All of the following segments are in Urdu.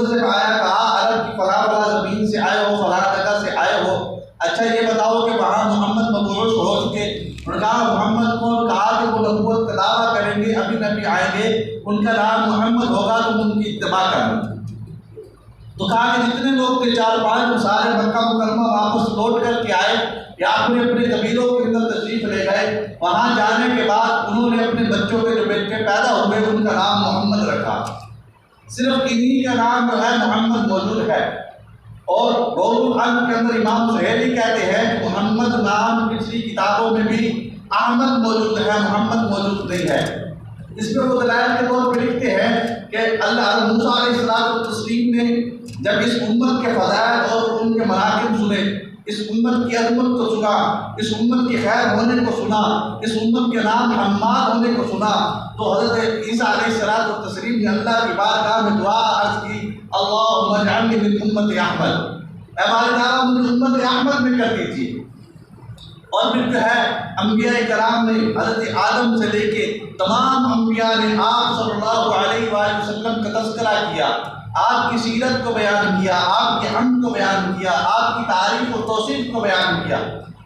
مصر سے آیا، کہا عرب کی فلاں فلاں زمین سے آئے ہو، فلاں جگہ سے آئے ہو، اچھا یہ بتاؤ کہ وہاں محمد مبعوث ہو چکے؟ انہوں نے کہا محمد کو، کہا کہ وہ نبوت کا دعویٰ کریں گے، ابھی نبی آئیں گے، ان کا نام محمد ہوگا، تم ان کی اتباع کرنا۔ تو کہا کہ جتنے لوگ تھے 4-5 وہ سارے مکہ مکرمہ واپس لوٹ کر کے آئے یا اپنے اپنے قبیلوں کے اندر تشریف لے گئے۔ وہاں جانے کے بعد انہوں نے اپنے بچوں کے جو بیٹے پیدا ہوئے ان کا نام محمد رکھا۔ صرف انہی کا نام جو ہے محمد موجود ہے۔ اور روح العلم کے اندر امام سہیلی کہتے ہیں کہ محمد نام پچھلی کتابوں میں بھی احمد موجود ہے، محمد موجود نہیں ہے۔ اس پہ وہ دلائل کے طور پہ لکھتے ہیں کہ اللہ موسیٰ علیہ السلام نے جب اس امت کے فضائل اور ان کے مناقب سنے، اس امت کی عظمت کو سنا، اس امت کی خیر ہونے کو سنا، اس امت کے نام حماد ہونے کو سنا، تو حضرت عیسیٰ علیہ السلام نے اللہ کی بارگاہ میں دعا عرض کی، اللہم اجعلنی من امت احمد، اے باری تعالیٰ مجھے امت احمد میں کر دیجیے۔ اور پھر جو ہے انبیاء کرام نے حضرت آدم سے لے کے تمام انبیاء نے آپ صلی اللہ علیہ وآلہ وسلم کا تذکرہ کیا، آپ کی سیرت کو بیان کیا، آپ کی حمد کو بیان کیا، آپ کی تعریف و توصیف کو بیان کیا۔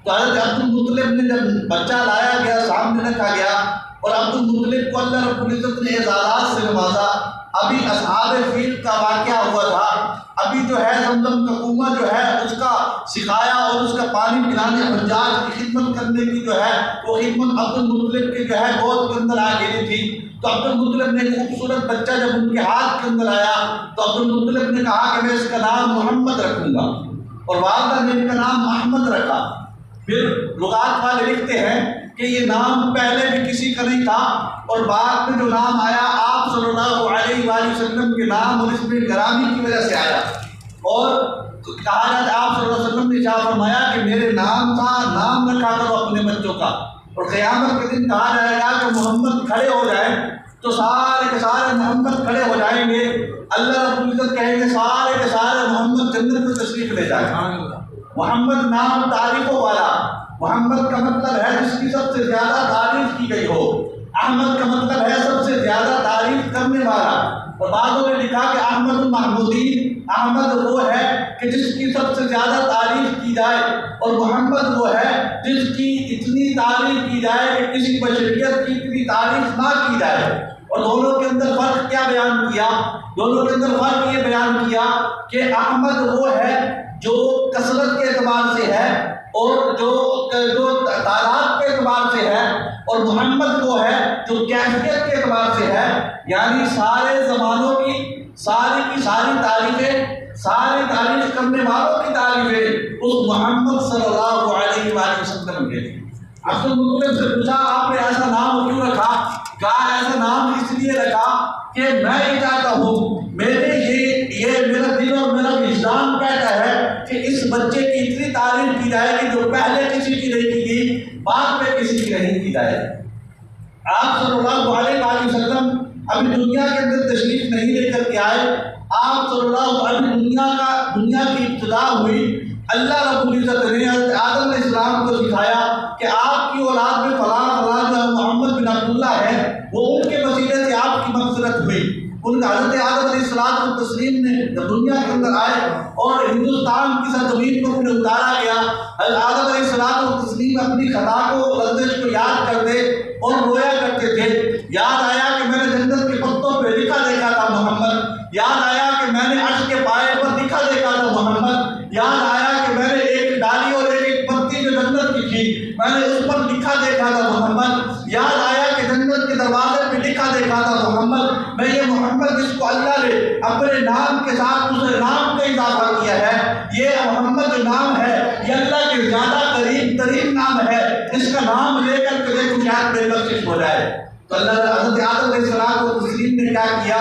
تو حضرت عبد المطلب نے جب بچہ لایا گیا، سامنے رکھا گیا، اور عبد المطلب کو اللہ رب العزت نے اعزازات سے نوازا۔ ابھی اصحاب فیل کا واقعہ ہوا تھا، ابھی جو ہے زمزم کا کنواں جو ہے اس کا سکھایا اور اس کا پانی پلانے حجاج کی خدمت کرنے کی جو ہے وہ خدمت عبد المطلب کے جو ہے گود کے اندر آ گئی تھی۔ تو عبد المطلب نے خوبصورت بچہ جب ان کے ہاتھ کے اندر آیا تو عبد المطلب نے کہا کہ میں اس کا نام محمد رکھوں گا، اور والدہ نے ان کا نام احمد رکھا۔ پھر لغات والے لکھتے ہیں کہ یہ نام پہلے بھی کسی کا نہیں تھا، اور بعد میں جو نام آیا آپ صلی اللہ علیہ وآلہ وسلم کے نام اور اس میں گرامی کی وجہ سے آیا۔ اور کہا جاتا ہے آپ صلی اللہ علیہ وسلم نے ارشاد فرمایا کہ میرے نام کا نام رکھا کرو اپنے بچوں کا، اور قیامت کے دن کہا جائے گا کہ محمد کھڑے ہو جائیں تو سارے کے سارے محمد کھڑے ہو جائیں گے، اللہ رب العزت کہیں گے سارے کے سارے محمد جنت میں تشریف لے جائیں۔ محمد نام تعریفوں والا، محمد کا مطلب ہے جس کی سب سے زیادہ تعریف کی گئی ہو، احمد کا مطلب ہے سب سے زیادہ تعریف کرنے والا۔ اور بعضوں نے لکھا کہ احمد المحمودین، احمد وہ ہے کہ جس کی سب سے زیادہ تعریف کی جائے، اور محمد وہ ہے جس کی اتنی تعریف کی جائے کہ کسی بشریت کی اتنی تعریف نہ کی جائے۔ اور دونوں کے اندر فرق کیا بیان کیا؟ دونوں کے اندر فرق یہ بیان کیا کہ احمد وہ ہے جو کثرت کے اعتبار سے ہے اور جو تعداد کے اعتبار سے ہے، اور محمد وہ ہے جو کیفیت کے اعتبار سے ہے، یعنی سارے زمانوں کی ساری تعریفیں، ساری تعریف کرنے والوں کی تعریفیں اس محمد صلی اللہ علیہ وآلہ وسلم کے لیے۔ عبد المطلب سے پوچھا آپ نے ایسا نام کیوں رکھا؟ کہا ایسا نام اس لیے رکھا کہ میں یہ چاہتا ہوں، میرے یہ میرا دل اور میرا وجدان کہتا ہے کہ اس بچے کی اتنی تعریف کی جائے کہ جو پہلے کسی کی نہیں کی گئی بعد میں کسی کی نہیں کی جائے۔ آپ صلی اللہ علیہ وآلہ وسلم ابھی دنیا کے اندر تشریف نہیں لے کر کے آئے، آپ صلی اللہ علیہ دنیا کی ابتدا ہوئی، اللہ رب العزت نے حضرت آدم علیہ السلام کو سکھایا کہ آپ کی اولاد میں فلاں جو محمد بن عبداللہ ہے وہ ان کے وسیلے سے آپ کی مغفرت ہوئی۔ ان کا حضرت آدم علیہ السلام نے جب دنیا کے اندر آئے اور ہندوستان کی سرزمین کو انہیں اتارا گیا، حضرت آدم علیہ السلام اپنی خطا کو رنجش کو یاد کرتے اور رویا کرتے تھے۔ یاد آیا کہ میں نے جنت کے پتوں پہ لکھا دیکھا تھا محمد، یاد آیا کہ میں نے عرش کے پائے پر لکھا دیکھا تھا محمد، یاد آیا کہ میں نے ایک ڈالی اور ایک پتی جو جنت کی تھی میں نے اس پر لکھا دیکھا تھا محمد، یاد آیا کہ جنت کے دروازے پہ لکھا دیکھا تھا محمد۔ میں یہ محمد جس کو اللہ نے اپنے نام کے ساتھ دوسرے نام کا اضافہ کیا ہے، یہ محمد جو نام ہے یہ اللہ کے زیادہ قریب ترین نام ہے، اس کا نام لے کر کے دیکھو شاید میری بخشش ہو جائے۔ تو اللہ حضرت آدم علیہ السلام نے کیا کیا؟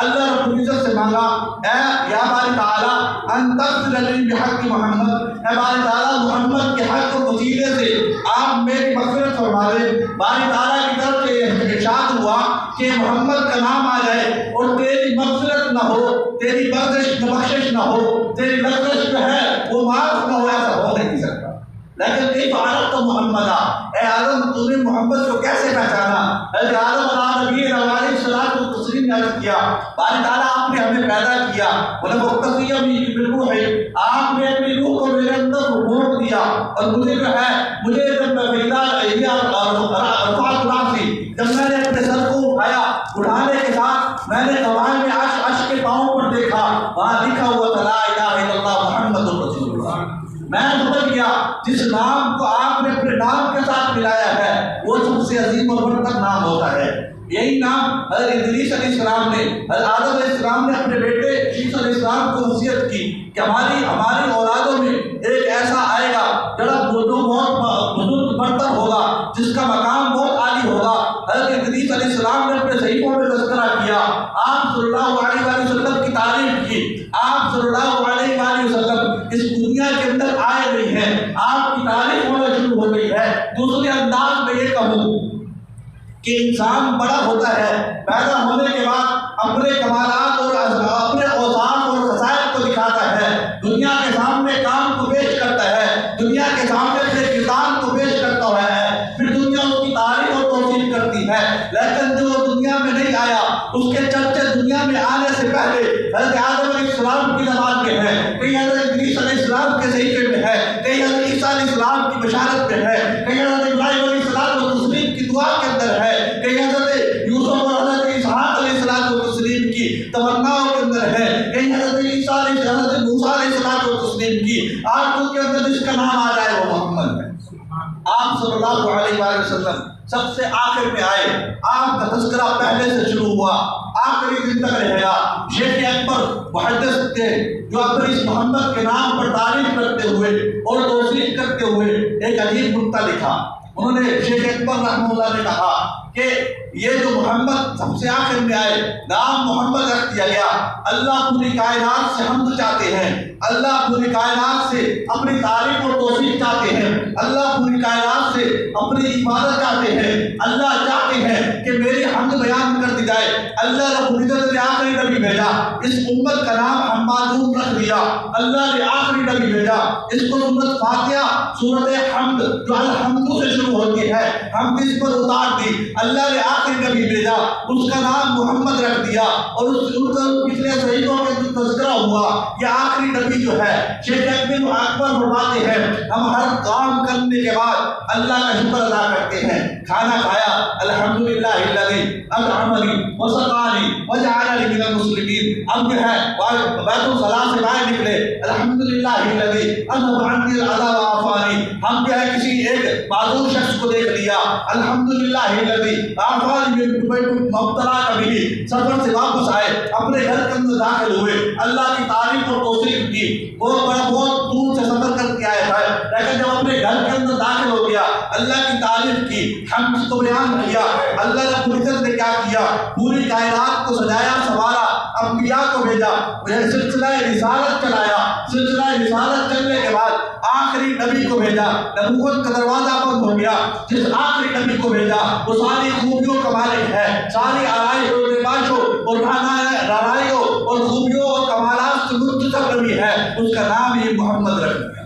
اللہ رب العزت سے مانگا، اے یا باری تعالیٰ ان تغفر لی بحق محمد، اے باری تعالیٰ محمد کے حق و وسیلے سے آپ میری مغفرت فرما دیں۔ باری تعالیٰ کی طرف سے ارشاد ہوا کہ محمد کا نام آ جائے اور تیری مغفرت نہ ہو، تیری بخشش نہ ہو، تیری لغزش جو ہے وہ معاف نہ ہو، ایسا ہو نہیں سکتا۔ لیکن کیف عرفت محمد، اے آدم تو نے محمد کو کیسے پہچانا؟ حضرت آدم علیہ السلام مسلم نے عرض کیا باری تعالیٰ آپ نے ہمیں پیدا کیا آپ نے اپنی روح کو میرے اندر روک دیا اور مجھے جو ہے مجھے جب جب میں نے اپنے سر کو اٹھایا اٹھانے کے ساتھ میں نے قوائم میں عرش کے پاؤں پر دیکھا وہاں لکھا ہوا تھا لا الہ الا اللہ محمد رسول اللہ. میں سمجھ گیا جس نام کو آپ نے اپنے نام کے ساتھ ملایا ہے وہ سب سے عظیم اور برتر نام ہوتا ہے. یہی نام حضرت ادریس علیہ السلام نے حضرت آدم علیہ السلام نے اپنے بیٹے عیسیٰ علیہ السلام کو وصیت کی کہ ہماری اولادوں میں ایک ایسا آئے گا جو بہت بزرگ برتر ہوگا جس کا مقام بہت عالی ہوگا. حضرت ادریس علیہ السلام نے اپنے صحیفوں میں تذکرہ کیا آپ صلی اللہ علیہ وسلم کی تعریف کی. آپ صلی اللہ علیہ وسلم اس دنیا کے اندر آئے نہیں ہیں آپ کی تعریف ہونا شروع ہو گئی ہے. دوسرے انداز میں یہ کہوں کہ انسان بڑا ہوتا ہے پیدا ہونے کے بعد اپنے کمالات اور اپنے اوصاف اور خصائص کو دکھاتا ہے دنیا کے سامنے کام کو پیش کرتا ہے دنیا کے سامنے اپنے کردار کو پیش کرتا ہے پھر دنیا اس کی تعریف اور توصیف کرتی ہے. لیکن جو دنیا میں نہیں آیا اس کے چرچے دنیا میں آنے سے پہلے حضرت آدم علیہ السلام کی زبان میں ہے کہیں حضرت ادریس علیہ السلام کے صحیفے میں ہے کہیں حضرت عیسیٰ علیہ السلام کی بشارت میں ہے کہیں حضرت ابراہیم علیہ السلام و تسلیم کی دعا کے اندر ہے کہیں حضرت یوسف اور حضرت اسحاق علیہ السلام و تسلیم کی تمناؤں کے اندر ہے کہیں حضرت عیسیٰ علیہ حضرت موسیٰ علیہ السلام و تسلیم کی آج کے اندر جس کا نام آ جائے وہ محمد ہے. آپ صلی اللہ علیہ وسلم سب سے آخر میں آئے آپ کا تذکرہ پہلے سے شروع ہوا آخری دن تک رہے گا. شیخ اکبر محدث تھے جو اپنے اس محمد کے نام پر تعریف کرتے ہوئے اور توصیف کرتے ہوئے ایک عجیب نکتہ لکھا. انہوں نے شیخ اکبر رحمہ اللہ نے کہا کہ یہ جو محمد سب سے آخر میں آئے نام محمد رکھ دیا گیا اللہ پوری کائنات سے حمد چاہتے ہیں اللہ پوری کائنات سے اپنی تعریف اور توصیف چاہتے ہیں اللہ پوری کائنات سے اپنی عبادت چاہتے ہیں اللہ چاہتے ہیں کہ میری حمد بیان کر دی جائے. اللہ رب العزت نے آخری نبی بھیجا اس امت کا نام حمادون رکھ دیا اللہ نے آخری نبی بھیجا اس کو سورۃ فاتحہ سورۃ حمد جو الحمد سے شروع ہوتی ہے ہم اس پر اتار دی اللہ نے آخری نبی بھیجا اس کا نام محمد رکھ دیا اور اس کا پچھلے صحیفوں میں جو تذکرہ ہوا یہ آخری نبی جو ہے شیخ اکبر فرماتے ہیں ہم ہر کام کرنے کے بعد اللہ کا شکر ادا کرتے ہیں. کھانا کھایا الحمدللہ الذی اطعمنی وسقانی وجعلنی من المسلمین. اب جو ہے بیت الخلاء سے باہر نکلے الحمدللہ الذی اذهب عنی العذا وعافانی. ہم جو ہے کسی ایک معذور شخص کو دیکھ لیا الحمدللہ الذی عافانی من مبتلا کبھی سفر سے واپس آئے اپنے گھر کے اندر داخل ہوئے اللہ کی تعریف اور توصیف کی بہت دور سے سفر کر کے آئے تھے لیکن جب اپنے گھر کے اندر داخل ہو گیا اللہ کی تعریف کی ہم اس کو بیان کیا. اللہ رب العزت نے کیا کیا پوری کائنات کو سجایا سنوارا انبیاء کو بھیجا سلسلہ رسالت چلایا سلسلہ رسالت چلنے کے بعد آخری نبی کو بھیجا نبوت کا دروازہ بند ہو گیا. جس آخری نبی کو بھیجا وہ ساری خوبیوں کا مالک ہے ساری آرائش اور نمائشوں اور رانائیوں اور خوبیوں اور کمالات سے منتخب نبی ہے اس کا نام ہی محمد رکھ دیا.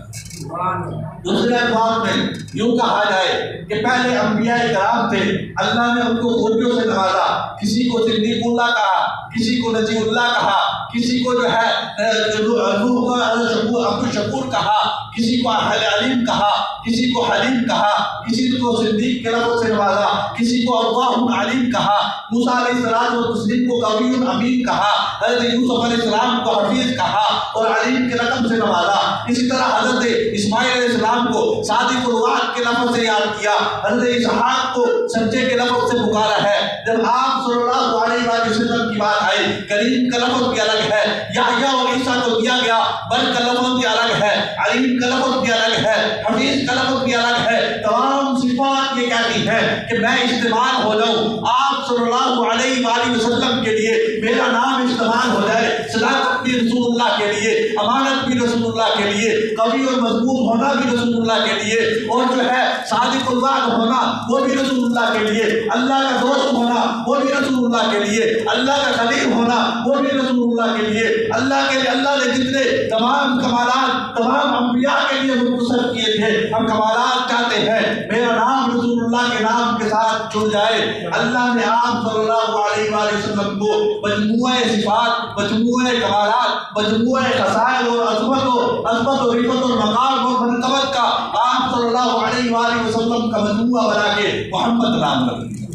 دوسرے الفاظ میں یوں کہا جائے کہ پہلے انبیاء کرام تھے اللہ نے ان کو خوبیوں سے نوازا کسی کو صدیق اللہ کہا کسی کو نجی اللہ کہا کسی کو جو ہے عبد الشکور کہا کسی کو علیم کہا کسی کو حلیم کہا کسی کو صدیق کے لفظ سے نوازا کسی کو اللہ علیم کہا موسیٰ علیہ السلام و تسلیم کو قوی امین کہا حضرت یوسف علیہ السلام کو حفیظ کہا اور علیم کے رقم سے نوازا. اسی طرح حضرت اسماعیل علیہ السلام کو صادق الوعد کے لفظ سے یاد کیا حضرت اسحاق کو سچے کے لفظ سے پکارا ہے. جب آپ صلی اللہ علیہ وسلم کی بات آئی کریم کا لفظ بھی الگ ہے یحییٰ اور عیسیٰ کو دیا گیا بل کا لفظ بھی الگ ہے علیم کا لفظ بھی الگ ہے حفیظ کا لفظ بھی الگ ہے. تمام صفات یہ کہتی ہیں کہ میں استعمال ہو جاؤں آپ صلی اللہ علیہ وسلم کے لیے میرا نام استعمال ہو جائے. صداقت بھی رسول اللہ کے لیے امانت بھی رسول اللہ کے لیے قوی اور مضبوط ہونا بھی رسول اللہ کے لیے اور جو ہے صادق الوعد ہونا وہ بھی رسول اللہ کے لیے اللہ کا دوست ہونا وہ بھی رسول اللہ کے لیے اللہ کا خلیل ہونا وہ بھی رسول اللہ کے لیے اللہ کے لیے اللہ نے جتنے تمام کمالات تمام انبیاء کے لیے مختصر کیے تھے ہم کمالات چاہتے ہیں. میرا نام رسول اللہ اللہ کے نام کے ساتھ جڑ جائے۔ اللہ نے آپ صلی اللہ علیہ وآلہ وسلم کو مجموعہ صفات، مجموعہ کمالات، مجموعہ خصائل اور عظمت و رفعت اور مقام اور منقبت کا آپ صلی اللہ علیہ وآلہ وسلم کا مجموعہ بنا کے محمد نام رکھ دیا۔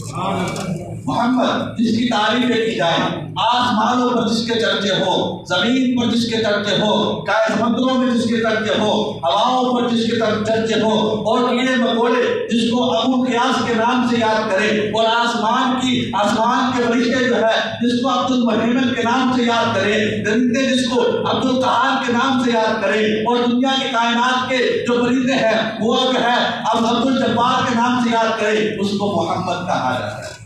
محمد جس کی تعریفیں کی جائیں، آسمانوں پر جس کے چرچے ہو، زمین پر جس کے چرچے ہو، سمندروں میں جس کے چرچے ہو، ہواؤں پر جس کے چرچے ہو، اور کیڑے مکوڑے جس کو ابو قیاس کے نام سے یاد کرے، اور آسمان کے فرشتے جو ہے جس کو عبد المہیمن کے نام سے یاد کرے، درندے جس کو عبد القہار کے نام سے یاد کرے، اور دنیا کی کائنات کے جو پرندے ہیں وہ جو ہے اب عبد الجبار کے نام سے یاد کرے، اس کو محمد کہا جاتا ہے۔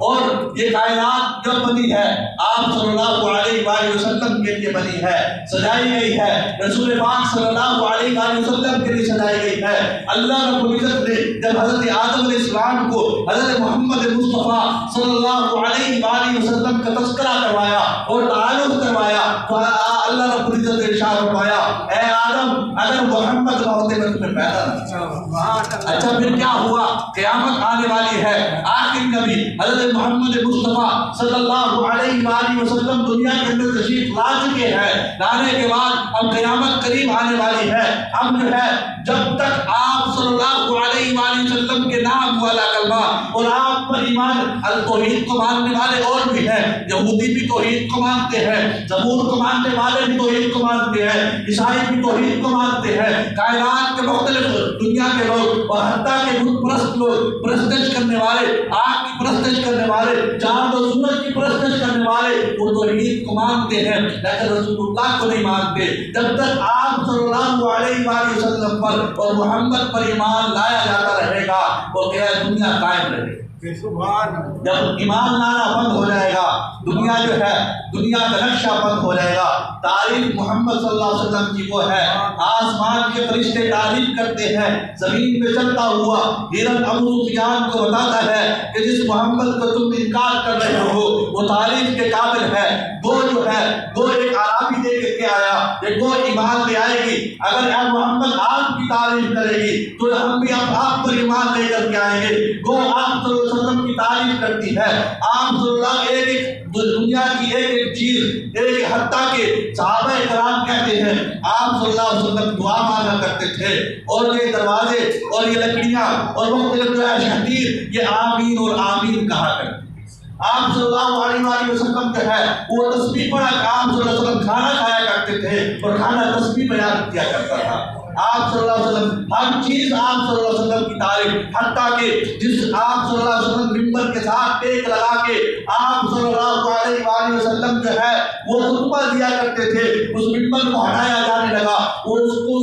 اور یہ کائنات جب بنی ہے آپ صلی اللہ علیہ وآلہ وسلم کے لیے بنی ہے، سجائی گئی ہے، رسول پاک صلی اللہ علیہ وآلہ وسلم کے لیے سجائی گئی ہے۔ اللہ رب العزت نے جب حضرت آدم علیہ السلام کو حضرت محمد مصطفیٰ صلی اللہ علیہ وآلہ وسلم کا تذکرہ کروایا اور تعارف کروایا تو اللہ رب العزت نے ارشاد فرمایا، اے آدم اگر محمد نہ ہوتے میں تمہیں پیدا نہ۔ اچھا پھر کیا ہوا؟ قیامت آنے والی ہے، آخر نبی حضرت محمد مصطفیٰ صلی اللہ علیہ وآلہ وسلم دنیا کے اندر تشریف لا چکے ہیں، لانے کے بعد اب قیامت قریب آنے والی ہے۔ اب جو ہے جب تک آپ صلی اللہ علیہ وآلہ وسلم کے نام والا کلمہ اور آپ پر ایمان التوحید کو ماننے والے اور بھی ہیں، یہودی بھی توحید کو مانتے ہیں، زبور کو ماننے والے بھی توحید کو مانتے ہیں، عیسائی بھی توحید کو مانتے ہیں، کائنات کے مختلف دنیا کے لوگ اور حتیٰ کہ بت پرست لوگ، پرستش کرنے والے، آگ کی پرستش کرنے والے، چاند و سورج کی پرستش کرنے والے وہ توحید کو مانتے ہیں لیکن رسول اللہ کو نہیں مانتے۔ جب تک آپ صلی اللہ علیہ وآلہ وسلم پر اور محمد پر ایمان لایا جاتا رہے گا وہ کیا دنیا قائم رہے گی۔ جب ایمان لانا بند ہو جائے گا دنیا جو ہے دنیا کا نقشہ بند ہو جائے گا۔ تعریف محمد صلی اللہ علیہ وسلم کی وہ ہے، آسمان کے فرشتے تعریف کرتے ہیں، زمین پہ چلتا ہوا ہرن ابو سفیان کو بتاتا ہے کہ جس محمد کو تم انکار کر رہے ہو وہ تعریف کے قابل ہے۔ وہ جو ہے وہ ایک عربی دے کے آیا کہ وہ ایمان لے آئے گی، اگر اے محمد آپ کی تعریف کرے گی تو ہم بھی اب آپ پر ایمان لے کر کے آئیں گے۔ وہ آپ صلی اللہ علیہ وسلم کی تعریف کرتی ہے، آپ صلی اللہ ایک دنیا کی ایک چیز ایک حتیٰ کہ صحابہ کرام کہتے ہیں آپ صلی اللہ علیہ وسلم دعا مانگا کرتے تھے اور یہ دروازے اور یہ لکڑیاں اور مختلف جو ہے شہدیر یہ آمین اور آمین کہا کرتے۔ آپ صلی اللہ علیہ وآلہ وسلم جو ہے وہ تسبیح پڑھا کہ آپ صلی اللہ علیہ وسلم کھانا کھایا کرتے تھے اور کھانا تسبیح بیان کیا کرتا تھا۔ آپ صلی اللہ علیہ وسلم ہر چیز آپ صلی اللہ علیہ وسلم کی تعریف، حتیٰ کہ جس آپ صلی اللہ علیہ وسلم ممبر کے ساتھ ٹیک لگا کے آپ صلی اللہ علیہ وآلہ وسلم جو ہے وہ خطبہ دیا کرتے تھے، اس ممبر کو ہٹایا جانے لگا، وہ اس کو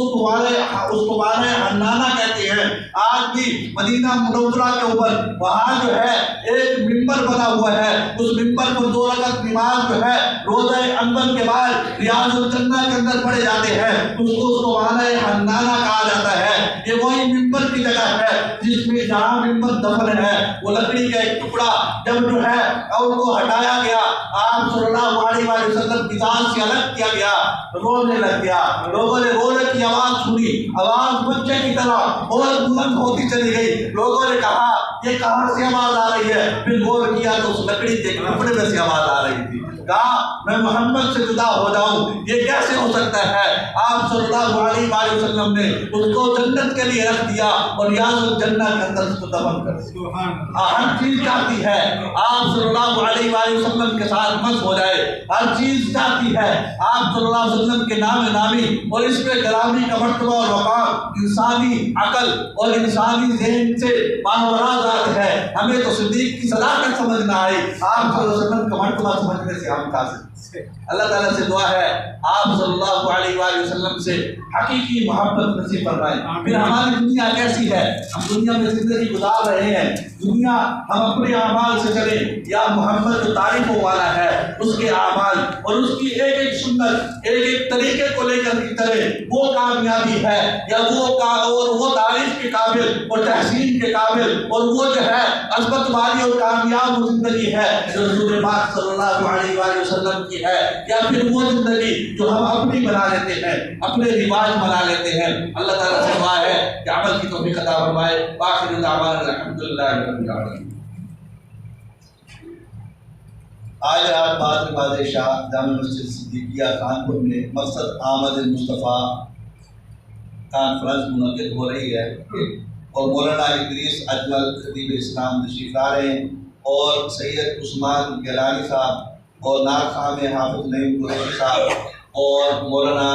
معنی حنانہ کہتے ہیں۔ آج بھی مدینہ منورہ کے اوپر وہاں جو ہے ایک ممبر بنا ہوا ہے، اس ممبر پر 2 رکعت نماز جو ہے روزہ انور کے بعد ریاض الجنہ کے اندر پڑھے جاتے ہیں، اس کو معنی حنانہ کہا جاتا ہے۔ یہ وہی ممبر کی جگہ ہے جس میں جہاں ممبر دفن ہے وہ لکڑی کا ایک ٹکڑا جب جو ہے اور کو ہٹایا گیا آپ صلی اللہ علیہ وآلہ وسلم کی ذات سے الگ کیا گیا، رونے لگ گیا، لوگوں نے رونے کی آواز سنی، آواز بچے کی طرح اور بلند ہوتی چلی گئی، لوگوں نے کہا یہ کہاں سے آواز آ رہی ہے، پھر غور کیا تو اس لکڑی کے ٹکڑے میں سے آواز آ رہی تھی۔ کہا میں محمد سے جدا ہو جاؤں یہ کیسے ہو سکتا ہے؟ آپ صلی اللہ علیہ وآلہ وسلم نے اس کو جنت کے لیے رکھ دیا اور ریاض الجنہ کے اندر اس کو دفن کر دیا۔ ہر چیز چاہتی ہے آپ صلی اللہ علیہ وآلہ وسلم کے ساتھ مست ہو جائے، ہر چیز چاہتی ہے آپ صلی اللہ علیہ وسلم کے نام نامی اور اس پہ کلامی کا مرتبہ اور مقام انسانی عقل اور انسانی ذہن سے ماورا ذات ہے۔ ہمیں تو صدیق کی صداقت سمجھ نہ آئی، آپ صلی اللہ علیہ وسلم کا مرتبہ سمجھنے سے ہم قاصر۔ اللہ تعالیٰ سے دعا ہے آپ صلی اللہ علیہ وآلہ وسلم سے حقیقی محبت نصیب فرمائے۔ پھر ہماری دنیا کیسی ہے؟ ہم دنیا میں زندگی گزار رہے ہیں، دنیا ہم اپنے اعمال سے چلیں یا محمد جو تعریفوں والا ہے اس کے اعمال اور اس کی ایک ایک سنت ایک ایک طریقے کو لے کر چلیں، وہ کامیابی ہے یا وہ تعریف کے قابل اور تحسین کے قابل اور وہ جو ہے عظمت والی اور کامیاب وہ زندگی ہے جو رسول پاک صلی اللہ علیہ وآلہ وسلم کی ہے، یا پھر وہ زندگی جو ہم اپنی بنا لیتے ہیں، اپنے رواج بنا لیتے ہیں؟ اللہ تعالیٰ سے دعا ہے کہ عمل کی توفیق عطا فرمائے۔ آخر دعوانا الحمدللہ رب العالمین۔ آج رات بعد شاہ جامع مسجد صدیقیہ کانپور میں مقصد آمد مصطفیٰ کانفرنس منعقد ہو رہی ہے اور مولانا ادریس اجمل خطیب اسلام تشریف لا رہے ہیں اور سید عثمان گیلانی صاحب اور نعت خواہ حافظ نعیم قریشی صاحب اور مولانا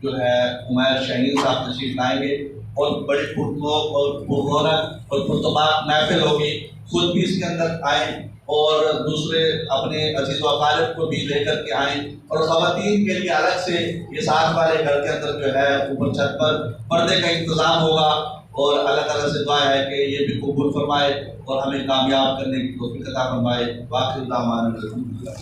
جو ہے عمیر شاہین صاحب تشریف لائیں گے اور بڑی پرذوق اور پررونق اور پرتباق محفل ہوگی۔ خود بھی اس کے اندر آئیں اور دوسرے اپنے عزیز و اقارب کو بھی لے کر کے آئیں، اور خواتین کے لیے الگ سے یہ ساتھ والے گھر کے اندر جو ہے اوپر چھت پر پردے کا انتظام ہوگا، اور اللہ تعالیٰ سے دعا ہے کہ یہ بھی قبول فرمائے اور ہمیں کامیاب کرنے کی توفیق عطا فرمائے۔ وآخر دعوانا الحمدللہ۔